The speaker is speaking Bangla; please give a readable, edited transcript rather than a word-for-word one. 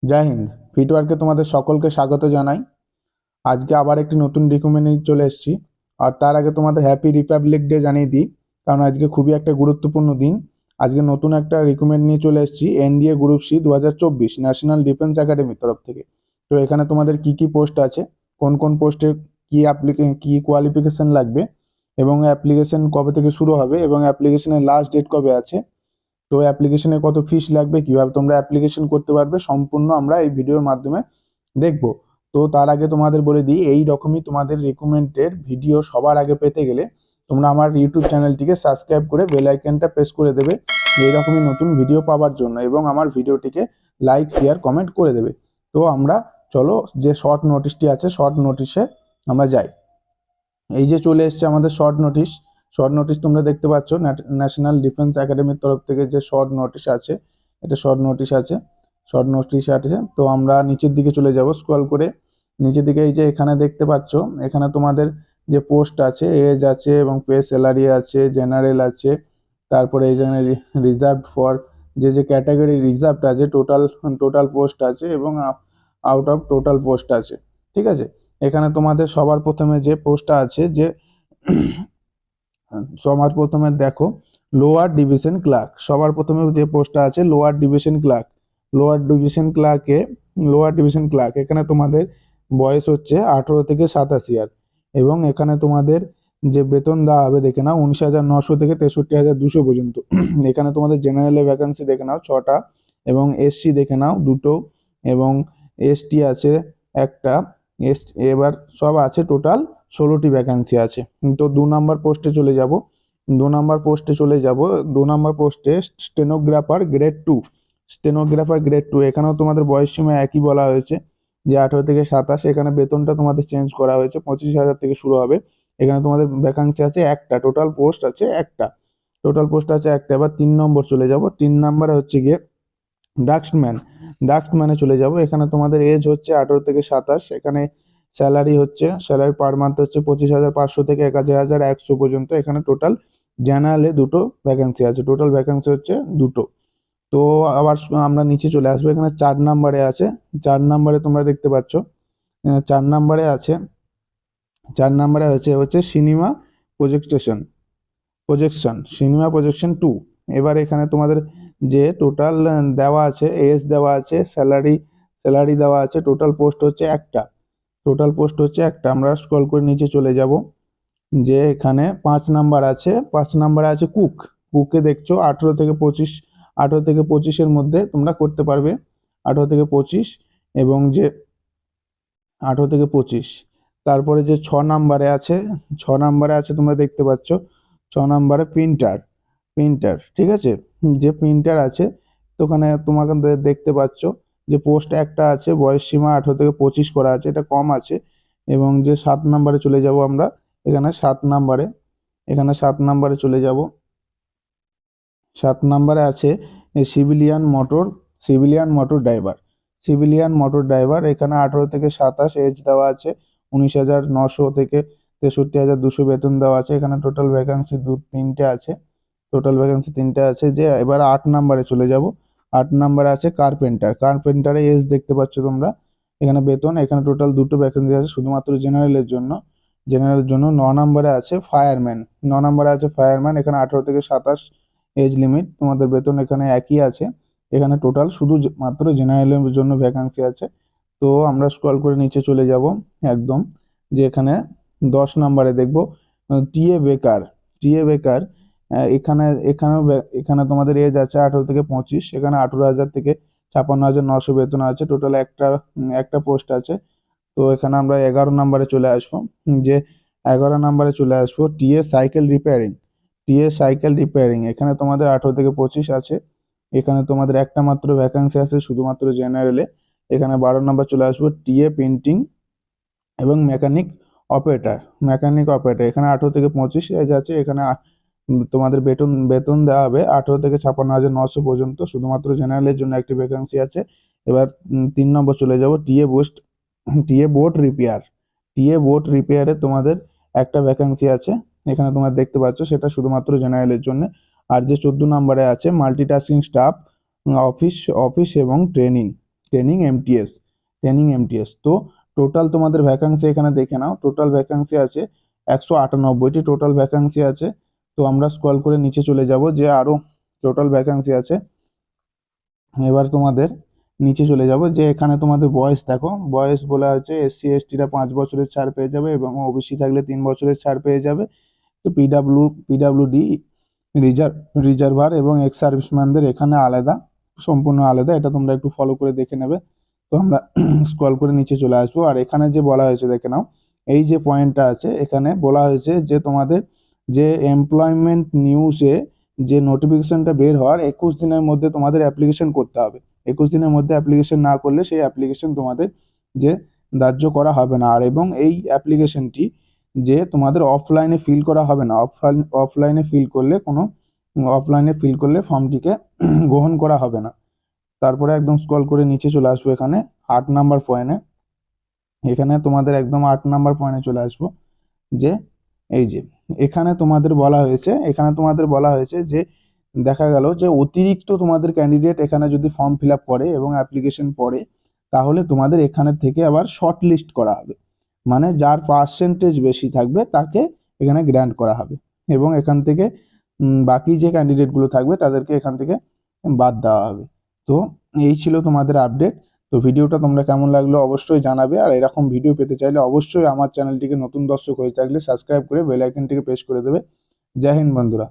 জয় হিন্দ। ফিটওয়ার্কে তোমাদের সকলকে স্বাগত জানাই। আজকে আবার একটি নতুন রিকমেন্ড নিয়ে চলে এসেছি। আর তার আগে তোমাদের হ্যাপি রিপাবলিক ডে জানিয়ে দিই, কারণ আজকে খুবই একটা গুরুত্বপূর্ণ দিন। আজকে নতুন একটা রিকমেন্ড নিয়ে চলে এসেছি, NDA group C 2024 national defence একাডেমির তরফ থেকে। তো এখানে তোমাদের কি কি পোস্ট আছে, কোন কোন পোস্টে কি কোয়ালিফিকেশন লাগবে, এবং অ্যাপ্লিকেশন কবে থেকে শুরু হবে, এবং অ্যাপ্লিকেশনের লাস্ট ডেট কবে আছে, তো অ্যাপ্লিকেশনে কত ফিস লাগবে, কিভাবে তোমরা অ্যাপ্লিকেশন করতে পারবে, সম্পূর্ণ আমরা এই ভিডিওর মাধ্যমে দেখব। তো তার আগে তোমাদের বলে দিই, এই রকমই তোমাদের রিকমেন্ডেড ভিডিও সবার আগে পেতে গেলে তোমরা আমার ইউটিউব চ্যানেলটিকে সাবস্ক্রাইব করে বেল আইকনটা প্রেস করে দেবে এইরকমই নতুন ভিডিও পাওয়ার জন্য, এবং আমার ভিডিওটিকে লাইক শেয়ার কমেন্ট করে দেবে। তো আমরা চলো যে শর্ট নোটিশটি আছে, শর্ট নোটিশে আমরা যাই। এই যে চলে এসছে আমাদের শর্ট নোটিশ। শর্ট নোটিশ তোমরা দেখতে পাচ্ছ, ন্যাশনাল ডিফেন্স একাডেমির তরফ থেকে যে শর্ট নোটিশ আছে, এটা শর্ট নোটিশ আছে। শর্ট নোটিশ আছে, তো আমরা নিচের দিকে চলে যাব স্ক্রল করে। নিচের দিকে এই যে এখানে দেখতে পাচ্ছ, এখানে তোমাদের যে পোস্ট আছে, এজ আছে এবং পে স্যালারি আছে, জেনারেল আছে, তারপরে এই জন্য রিজার্ভ ফর যে যে ক্যাটাগরি রিজার্ভ আছে, টোটাল টোটাল পোস্ট আছে, এবং আউট অফ টোটাল পোস্ট আছে। ঠিক আছে, এখানে তোমাদের সবার প্রথমে যে পোস্টটা আছে, যে সবার প্রথমে দেখো লোয়ার ডিভিশন ক্লার্ক, সবার প্রথমে যে পোস্টটা আছে lower division clerk. Lower division ক্লার্কে লোয়ার ডিভিশন ক্লার্ক এখানে তোমাদের বয়স হচ্ছে 18 থেকে 87 ইয়ার, এবং এখানে তোমাদের যে বেতন দেওয়া হবে দেখে নাও 19,900 থেকে 63,200 পর্যন্ত। এখানে তোমাদের জেনারেলের ভ্যাকান্সি দেখে নাও 6টা, এবং এসসি দেখে নাও 2টো, এবং এসটি আছে একটা। এস এবার সব আছে টোটাল 16টি ভ্যাকান্সি আছে। তো 2 নম্বর পোস্টে চলে যাব। 2 নম্বর পোস্টে স্টেনোগ্রাফার গ্রেড 2। স্টেনোগ্রাফার গ্রেড 2 এখানেও তোমাদের বয়স সীমা একই বলা হয়েছে, যে 18 থেকে 27। এখানে বেতনটা তোমাদের চেঞ্জ করা হয়েছে, 25,000 থেকে শুরু হবে। এখানে তোমাদের ভ্যাকান্সি আছে একটা, টোটাল পোস্ট আছে একটা। এবার 3 নম্বর চলে যাব। 3 নম্বরে হচ্ছে গিয়ে ডাস্টম্যান। ডাস্টম্যানে চলে যাব। এখানে তোমাদের এজ হচ্ছে 18 থেকে 27। এখানে স্যালারি পার মান্থ হচ্ছে 25,500 থেকে 21,100 পর্যন্ত। এখানে টোটাল জেনারেলে 2টো ভ্যাকান্সি আছে, টোটাল ভ্যাকান্সি হচ্ছে 2টো। তো আবার আমরা নিচে চলে আসবো, এখানে 4 নম্বরে আছে। 4 নম্বরে তোমরা দেখতে পাচ্ছ, 4 নম্বরে আছে, 4 নম্বরে হচ্ছে সিনেমা প্রজেকশন সিনেমা প্রজেকশন 2। এবার এখানে তোমাদের যে টোটাল দেওয়া আছে, এজ দেওয়া আছে, স্যালারি দেওয়া আছে, টোটাল পোস্ট হচ্ছে একটা। আমরা স্ক্রল করে নিচে চলে যাব, যে এখানে 5 নাম্বার আছে। 5 নাম্বারে আছে কুকে দেখছো 18 থেকে 25 মধ্যে তোমরা করতে পারবে। 18 থেকে 25, এবং যে 18 থেকে 25। তারপরে যে 6 নাম্বারে আছে তোমরা দেখতে পাচ্ছ, 6 নাম্বারে প্রিন্টার। ঠিক আছে, যে প্রিন্টার আছে, তো ওখানে তোমাকে দেখতে পাচ্ছ যে পোস্ট একটা আছে, বয়স সীমা 18 থেকে 25 করা আছে, এটা কম আছে। এবং যে 7 নাম্বারে চলে যাব আমরা, এখানে 7 নাম্বারে চলে যাব। 7 নাম্বারে আছে সিভিলিয়ান মোটর ড্রাইভার। এখানে 18 থেকে 27 এজ দেওয়া আছে, 19,900 থেকে 63,200 বেতন দেওয়া আছে। এখানে টোটাল ভ্যাকান্সি তিনটে আছে। যে এবার 8 নাম্বারে চলে যাব। 8 নাম্বারে আছে কার্পেন্টারে এজ দেখতে পাচ্ছ তোমরা। এখানে বেতন, এখানে টোটাল 2টো ভ্যাকান্সি আছে শুধুমাত্র জেনারেলের জন্য। 9 নম্বরে আছে ফায়ারম্যান। এখানে 18 থেকে 27 এজ লিমিট, তোমাদের বেতন এখানে একই আছে। এখানে টোটাল শুধু মাত্র জেনারেলের জন্য ভ্যাকান্সি আছে। তো আমরা স্ক্রল করে নিচে চলে যাব একদম, যে এখানে 10 নম্বরে দেখবো টিএ বেকার। এখানে তোমাদের এজ আছে 18 থেকে 25। এখানে 18,000 থেকে 56,900 বেতন আছে, টোটাল একটা পোস্ট আছে। তো এখানে আমরা 11 নম্বরে চলে আসবো, যে 11 নম্বরে চলে আসবো টিএ সাইকেল রিপেয়ারিং। এখানে তোমাদের 18 থেকে 25 আছে। এখানে তোমাদের একটা মাত্র ভ্যাকান্সি আছে শুধুমাত্র জেনারেলে। এখানে 12 নম্বর চলে আসবো প্রিন্টিং এবং মেকানিক অপারেটর। এখানে 18 থেকে 25 এজ আছে। এখানে তোমাদের বেতন দেওয়া হবে 18 থেকে 56,900 পর্যন্ত, শুধুমাত্র জেনারেলের জন্য একটি ভ্যাকান্সি আছে। এবার 3 নম্বর চলে যাব, টিএ বোট রিপেয়ারে তোমাদের একটা ভ্যাকান্সি আছে। এখানে তোমরা দেখতে পাচ্ছ, সেটা শুধুমাত্র জেনারেলের জন্য। আর যে 14 নম্বরে আছে মাল্টিটাস্কিং স্টাফ, অফিস এবং ট্রেনিং। Training MTS. তো টোটাল তোমাদের ভ্যাকান্সি এখানে দেখে নাও, টোটাল ভ্যাকান্সি আছে 198টি টোটাল ভ্যাকান্সি আছে। তো আমরা স্ক্রল করে নিচে চলে যাব যে আরো টোটাল ভ্যাকান্সি আছে। এবার তোমাদের নিচে চলে যাব যে এখানে তোমাদের বয়স দেখো, বয়স বলা হচ্ছে SC STরা 5 বছরের ছাড় পেয়ে যাবে এবং ওবিসি থাকলে 3 বছরের ছাড় পেয়ে যাবে। তো পিডাব্লিউডি রিজার্ভার এবং এক্স সার্ভিসম্যানদের এখানে আলাদা, সম্পূর্ণ আলাদা, এটা তোমরা একটু ফলো করে দেখে নেবে। তো আমরা স্ক্রল করে নিচে চলে আসবো। আর এখানে যে বলা হয়েছে দেখে নাও, এই যে পয়েন্টটা আছে এখানে বলা হয়েছে যে তোমাদের যে এমপ্লয়মেন্ট নিউজে যে নোটিফিকেশনটা বের হওয়ার 21 দিনের মধ্যে তোমাদের অ্যাপ্লিকেশন করতে হবে। 21 দিনের মধ্যে অ্যাপ্লিকেশন না করলে সেই অ্যাপ্লিকেশন তোমাদের যে ধার্য করা হবে না। আর এবং এই অ্যাপ্লিকেশনটি যে তোমাদের অফলাইনে ফিল করা হবে না, অফলাইনে ফিল করলে ফর্মটিকে গ্রহণ করা হবে না। তারপরে একদম স্ক্রল করে নিচে চলে আসবো, এখানে 8 নাম্বার পয়েন্টে, এখানে তোমাদের একদম 8 নাম্বার পয়েন্টে চলে আসবো যে এই যে এখানে তোমাদের বলা হয়েছে যে দেখা গেল যে অতিরিক্ত তোমাদের ক্যান্ডিডেট এখানে যদি ফর্ম ফিল আপ করে এবং অ্যাপ্লিকেশন পড়ে, তাহলে তোমাদের এখানে থেকে আবার শর্ট লিস্ট করা হবে, মানে যার পার্সেন্টেজ বেশি থাকবে তাকে এখানে গ্র্যান্ট করা হবে এবং এখান থেকে বাকি যে ক্যান্ডিডেটগুলো থাকবে তাদেরকে এখান থেকে বাদ দেওয়া হবে। তো এই ছিল তোমাদের আপডেট। তো ভিডিওটা তোমরা কেমন লাগলো অবশ্যই জানাবে। আর এরকম ভিডিও পেতে চাইলে অবশ্যই আমার চ্যানেলটিকে নতুন দর্শক হয়ে থাকলে সাবস্ক্রাইব করে বেল আইকনটিকে প্রেস করে দেবে। জয় হিন্দ বন্ধুরা।